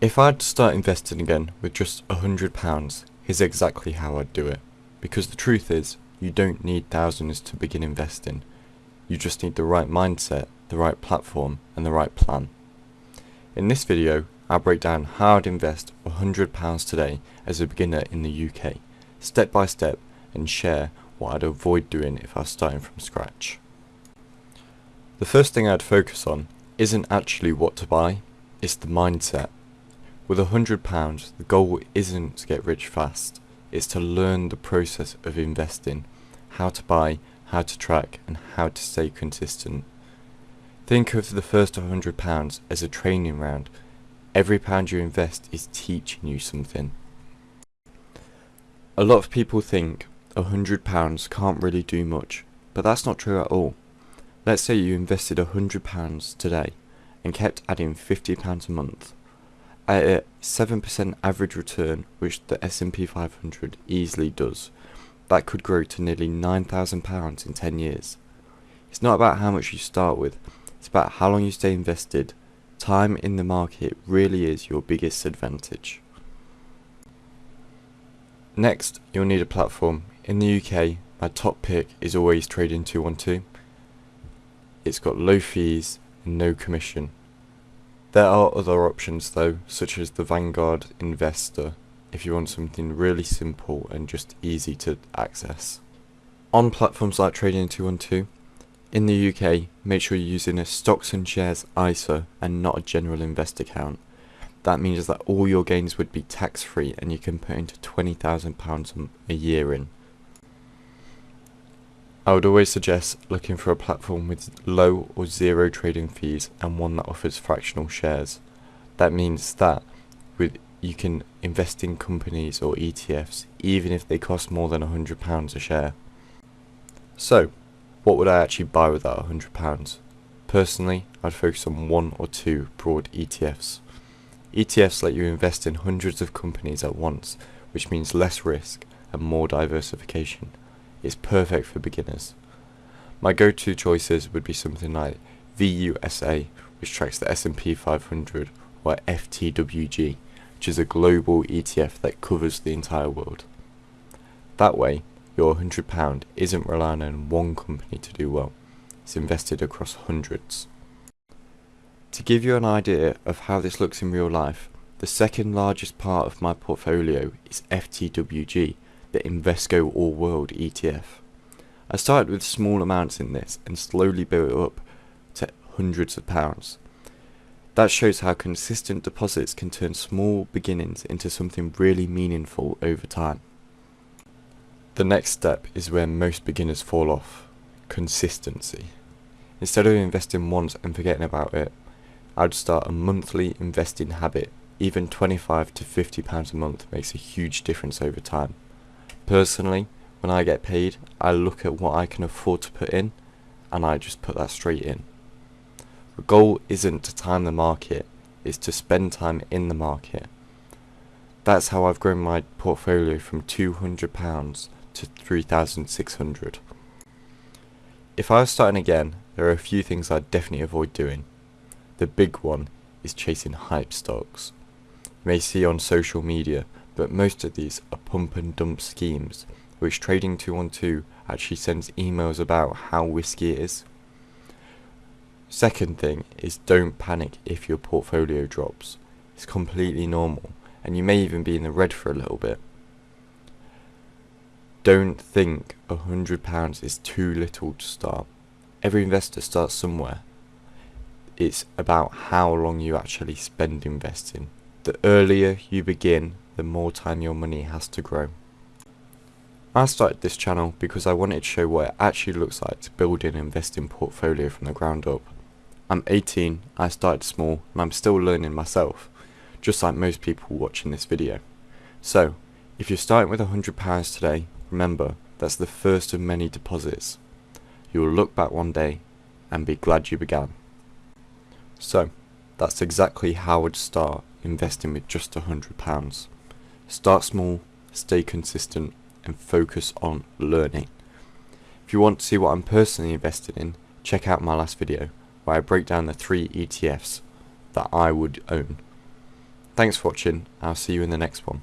If I'd start investing again with just £100, here's exactly how I'd do it. Because the truth is, you don't need thousands to begin investing. You just need the right mindset, the right platform, and the right plan. In this video, I'll break down how I'd invest £100 today as a beginner in the UK, step by step, and share what I'd avoid doing if I was starting from scratch. The first thing I'd focus on isn't actually what to buy, it's the mindset. With £100, the goal isn't to get rich fast, it's to learn the process of investing, how to buy, how to track, and how to stay consistent. Think of the first £100 as a training round. Every pound you invest is teaching you something. A lot of people think £100 can't really do much, but that's not true at all. Let's say you invested £100 today and kept adding £50 a month. At a 7% average return, which the S&P 500 easily does, that could grow to nearly £9,000 in 10 years. It's not about how much you start with, it's about how long you stay invested. Time in the market really is your biggest advantage. Next, you'll need a platform. In the UK, my top pick is always Trading 212. It's got low fees and no commission. There are other options though, such as the Vanguard Investor, if you want something really simple and just easy to access. On platforms like Trading 212, in the UK, make sure you're using a stocks and shares ISA and not a general invest account. That means that all your gains would be tax free and you can put into £20,000 a year in. I would always suggest looking for a platform with low or zero trading fees and one that offers fractional shares. That means that you can invest in companies or ETFs even if they cost more than £100 a share. So, what would I actually buy with that £100? Personally, I'd focus on one or two broad ETFs. ETFs let you invest in hundreds of companies at once, which means less risk and more diversification. It's perfect for beginners. My go-to choices would be something like VUSA, which tracks the S&P 500, or FTWG, which is a global ETF that covers the entire world. That way, your £100 isn't relying on one company to do well, it's invested across hundreds. To give you an idea of how this looks in real life, the second largest part of my portfolio is FTWG, the Invesco All World ETF. I started with small amounts in this and slowly built it up to hundreds of pounds. That shows how consistent deposits can turn small beginnings into something really meaningful over time. The next step is where most beginners fall off: consistency. Instead of investing once and forgetting about it, I'd start a monthly investing habit. Even £25 to £50 a month makes a huge difference over time. Personally, when I get paid, I look at what I can afford to put in, and I just put that straight in. The goal isn't to time the market, it's to spend time in the market. That's how I've grown my portfolio from £200 to £3,600. If I was starting again, there are a few things I'd definitely avoid doing. The big one is chasing hype stocks. You may see on social media, but most of these are pump and dump schemes, which Trading 212 actually sends emails about how risky it is. Second thing is, don't panic if your portfolio drops. It's completely normal, and you may even be in the red for a little bit. Don't think £100 is too little to start. Every investor starts somewhere. It's about how long you actually spend investing. The earlier you begin, the more time your money has to grow. I started this channel because I wanted to show what it actually looks like to build an investing portfolio from the ground up. I'm 18, I started small, and I'm still learning myself, just like most people watching this video. So, if you're starting with £100 today, remember, that's the first of many deposits. You will look back one day and be glad you began. So, that's exactly how I'd start investing with just £100. Start small, stay consistent, and focus on learning. If you want to see what I'm personally invested in, check out my last video where I break down the 3 ETFs that I would own. Thanks for watching. I'll see you in the next one.